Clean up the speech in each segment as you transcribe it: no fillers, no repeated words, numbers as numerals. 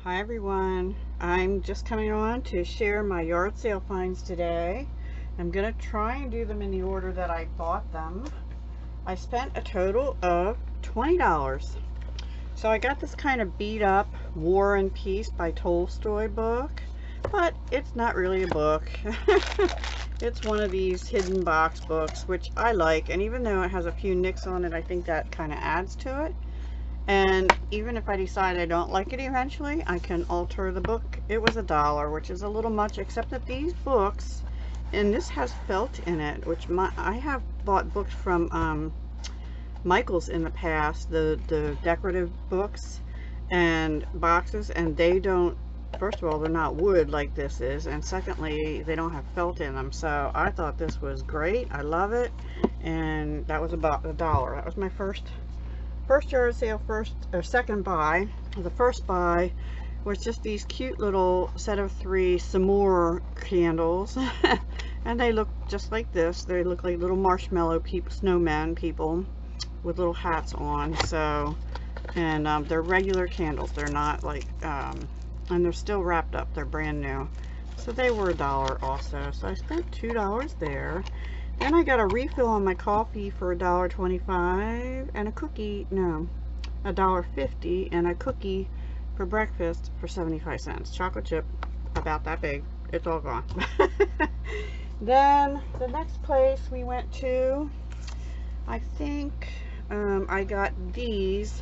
Hi everyone, I'm just coming on to share my yard sale finds today. I'm going to try and do them in the order that I bought them. I spent a total of $20. So I got this kind of beat up War and Peace by Tolstoy book, but it's not really a book. It's one of these hidden box books, which I like, and even though it has a few nicks on it, I think that kind of adds to it. And even if I decide I don't like it eventually, I can alter the book. It was $1, which is a little much, except that these books, and this has felt in it, which I have bought books from Michael's in the past, the decorative books and boxes, and they don't, first of all, they're not wood like this is, and secondly, they don't have felt in them. So I thought this was great. I love it, and that was about $1. That was my first yard sale, second buy. The first buy was just these cute little set of 3 s'more candles and they look just like this. They look like little marshmallow people, snowmen people with little hats on. So, and they're regular candles, they're not like and they're still wrapped up, they're brand new. So they were $1 also, so I spent $2 there. Then I got a refill on my coffee for $1.25 and a cookie, no, $1.50, and a cookie for breakfast for 75 cents. Chocolate chip, about that big. It's all gone. Then the next place we went to, I think I got these.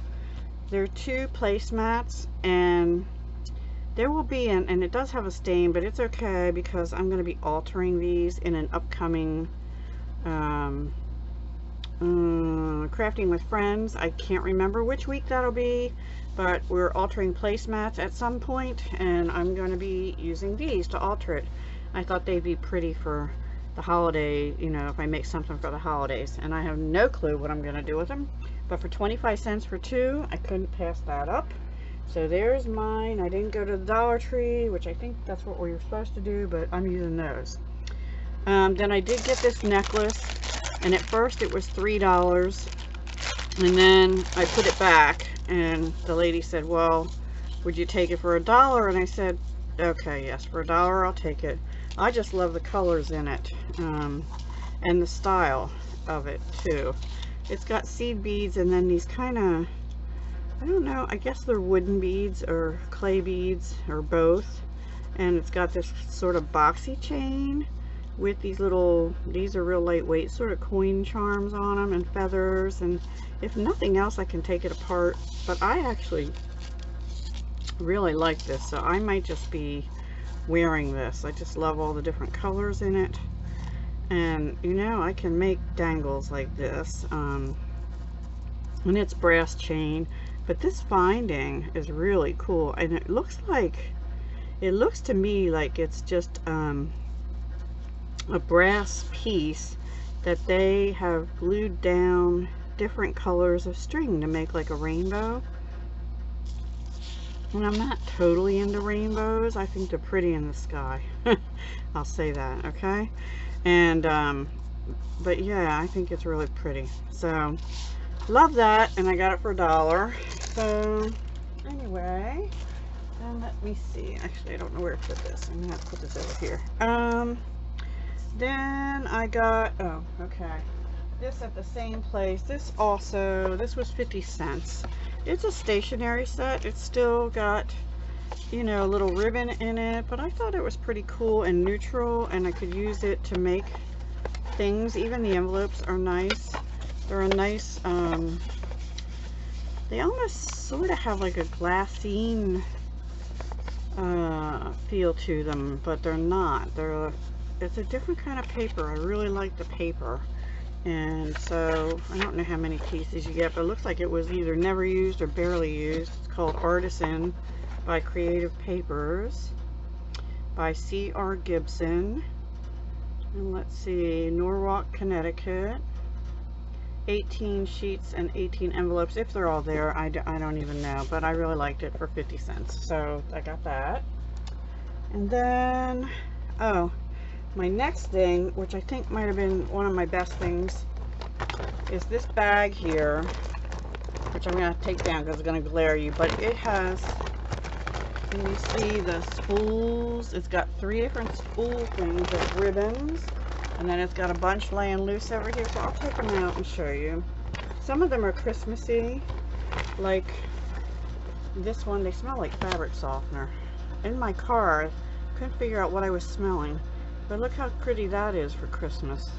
They're 2 placemats, and there will be and it does have a stain, but it's okay because I'm going to be altering these in an upcoming crafting with friends. I can't remember which week that'll be, but we're altering placemats at some point, and I'm going to be using these to alter it. I thought they'd be pretty for the holiday, you know, if I make something for the holidays, and I have no clue what I'm going to do with them, but for 25 cents for 2, I couldn't pass that up. So there's mine. I didn't go to the Dollar Tree, which I think that's what we were supposed to do, but I'm using those. Then I did get this necklace, and at first it was $3, and then I put it back, and the lady said, well, would you take it for $1? And I said, okay, yes, for $1 I'll take it. I just love the colors in it, and the style of it too. It's got seed beads and then these kind of, I don't know, I guess they're wooden beads or clay beads or both, and it's got this sort of boxy chain with these little, these are real lightweight sort of coin charms on them and feathers, and if nothing else I can take it apart. But I actually really like this, so I might just be wearing this. I just love all the different colors in it, and you know, I can make dangles like this, and it's brass chain, but this finding is really cool, and it looks to me like it's just a brass piece that they have glued down different colors of string to make like a rainbow. And I'm not totally into rainbows. I think they're pretty in the sky. I'll say that, okay? And but yeah, I think it's really pretty. So love that, and I got it for $1. So anyway, and let me see. Actually, I don't know where to put this. I'm gonna have to put this over here. Then I got, oh, okay, this at the same place. This was 50 cents. It's a stationery set. It's still got, you know, a little ribbon in it, but I thought it was pretty cool and neutral, and I could use it to make things. Even the envelopes are nice. They're a nice, they almost sort of have like a glassine feel to them, but they're not. It's a different kind of paper. I really like the paper. And so I don't know how many pieces you get, but it looks like it was either never used or barely used. It's called Artisan by Creative Papers by C.R. Gibson. And let's see, Norwalk, Connecticut. 18 sheets and 18 envelopes, if they're all there. I don't even know, but I really liked it for 50 cents. So I got that. And then, oh, my next thing, which I think might have been one of my best things, is this bag here, which I'm going to take down because it's going to glare you, but it has And you see the spools. It's got 3 different spool things of ribbons. And then it's got a bunch laying loose over here. So I'll take them out and show you. Some of them are Christmassy. Like this one, they smell like fabric softener. In my car, I couldn't figure out what I was smelling. But look how pretty that is for Christmas.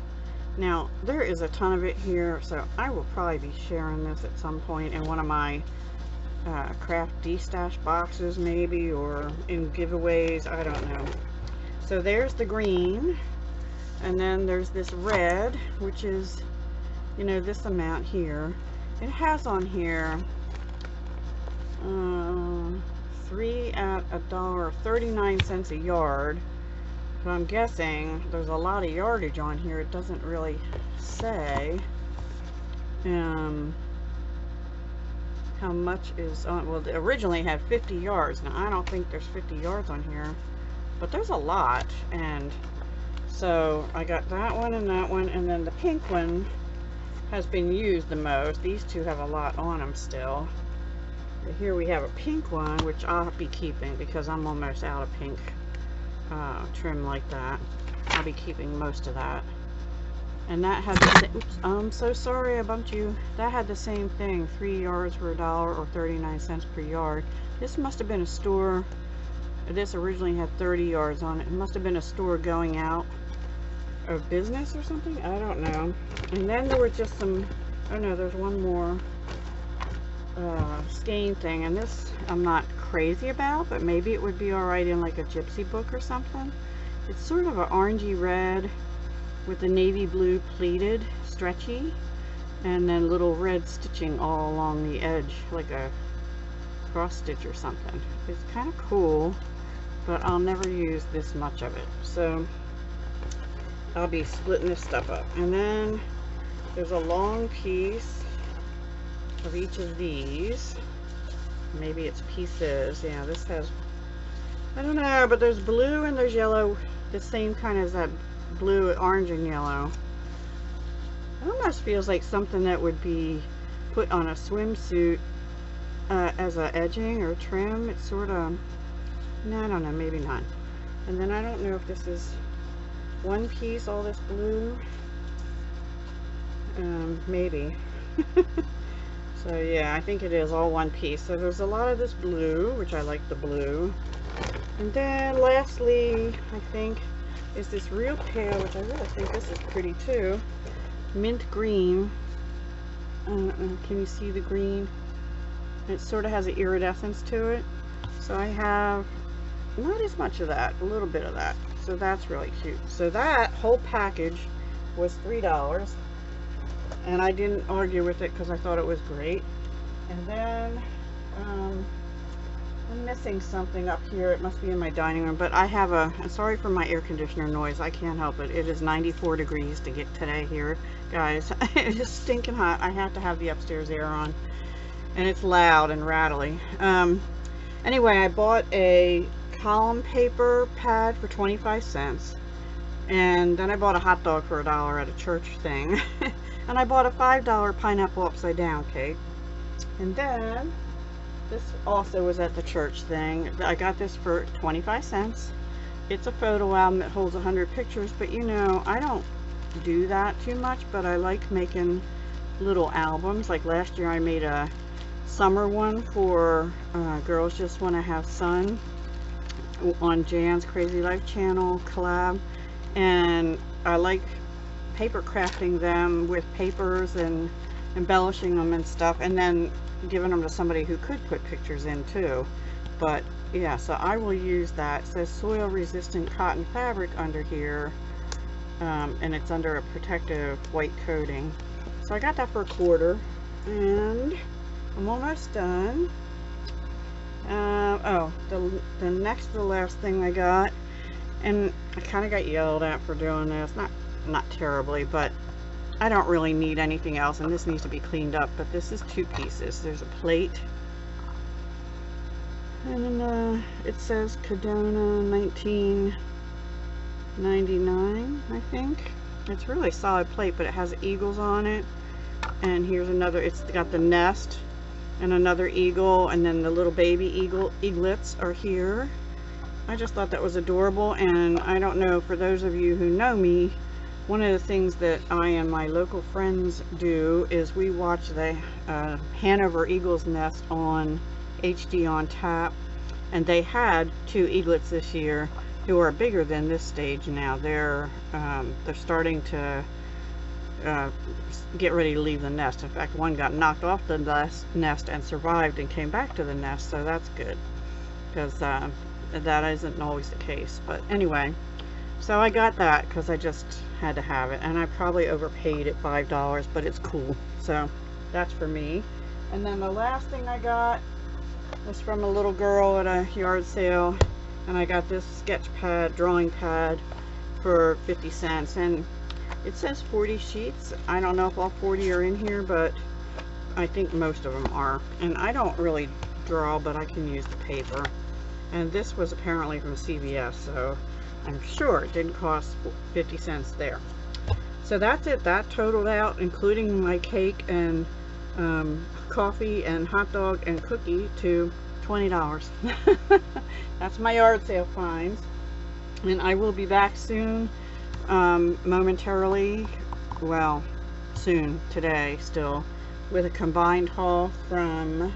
Now, there is a ton of it here. So I will probably be sharing this at some point in one of my craft de-stash boxes maybe, or in giveaways, I don't know. So there's the green, and then there's this red, which is, you know, this amount here. It has on here 3 at $1.39 a yard, but I'm guessing there's a lot of yardage on here. It doesn't really say how much is on. Well, it originally had 50 yards. Now I don't think there's 50 yards on here, but there's a lot. And so I got that one, and then the pink one has been used the most. These two have a lot on them still. But here we have a pink one, which I'll be keeping because I'm almost out of pink trim like that. I'll be keeping most of that. And that had the same, oops, I'm so sorry I bumped you. That had the same thing, 3 yards for $1 or 39 cents per yard. This must have been a store. This originally had 30 yards on it. It must have been a store going out of business or something. I don't know. And then there were just some, oh no, there's one more skein thing. And this I'm not crazy about, but maybe it would be alright in like a gypsy book or something. It's sort of an orangey red with the navy blue pleated, stretchy, and then little red stitching all along the edge, like a cross stitch or something. It's kind of cool, but I'll never use this much of it, so I'll be splitting this stuff up. And then there's a long piece of each of these. Maybe it's pieces. Yeah, this has, I don't know, but there's blue and there's yellow, the same kind as that blue, orange, and yellow. It almost feels like something that would be put on a swimsuit as a edging or trim. It's sort of, no, I don't know, maybe not. And then I don't know if this is one piece, all this blue. Maybe. So yeah, I think it is all one piece. So there's a lot of this blue, which I like the blue. And then lastly, I think, is this real pale, which I really think this is pretty too. Mint green. Can you see the green? It sort of has an iridescence to it. So I have not as much of that, a little bit of that. So that's really cute. So that whole package was $3. And I didn't argue with it because I thought it was great. And then I'm missing something up here. It must be in my dining room, but I have I'm sorry for my air conditioner noise. I can't help it. It is 94 degrees to get today here, guys. It is stinking hot. I have to have the upstairs air on, and it's loud and rattly. Anyway, I bought a column paper pad for 25 cents, and then I bought a hot dog for $1 at a church thing. And I bought a $5 pineapple upside down cake. And then this also was at the church thing. I got this for 25 cents. It's a photo album that holds 100 pictures, but you know, I don't do that too much, but I like making little albums. Like last year I made a summer one for Girls Just Want to Have Sun on Jan's Crazy Life channel collab, and I like paper crafting them with papers and embellishing them and stuff, and then giving them to somebody who could put pictures in too. But yeah, so I will use that. It says soil resistant cotton fabric under here, and it's under a protective white coating. So I got that for $1, and I'm almost done. Oh, the next to the last thing I got, and I kind of got yelled at for doing this, not terribly, but I don't really need anything else, and this needs to be cleaned up. But this is 2 pieces. There's a plate, and then it says Cadona 1999, I think. It's really solid plate, but it has eagles on it. And here's another, it's got the nest, and another eagle, and then the little baby eaglets are here. I just thought that was adorable. And I don't know, for those of you who know me, one of the things that I and my local friends do is we watch the Hanover Eagles nest on HD on tap, and they had 2 eaglets this year who are bigger than this stage now. They're starting to get ready to leave the nest. In fact, one got knocked off the nest and survived and came back to the nest, so that's good, because that isn't always the case. But anyway, so I got that because I just had to have it, and I probably overpaid at $5, but it's cool, so that's for me. And then the last thing I got was from a little girl at a yard sale, and I got this sketch pad, drawing pad, for 50 cents, and it says 40 sheets. I don't know if all 40 are in here, but I think most of them are. And I don't really draw, but I can use the paper. And this was apparently from CVS, so I'm sure it didn't cost 50 cents there. So that's it. That totaled out, including my cake and coffee and hot dog and cookie, to $20. That's my yard sale finds. And I will be back soon, momentarily, well, soon, today still, with a combined haul from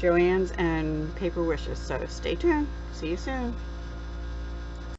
Joann's and Paper Wishes. So stay tuned. See you soon.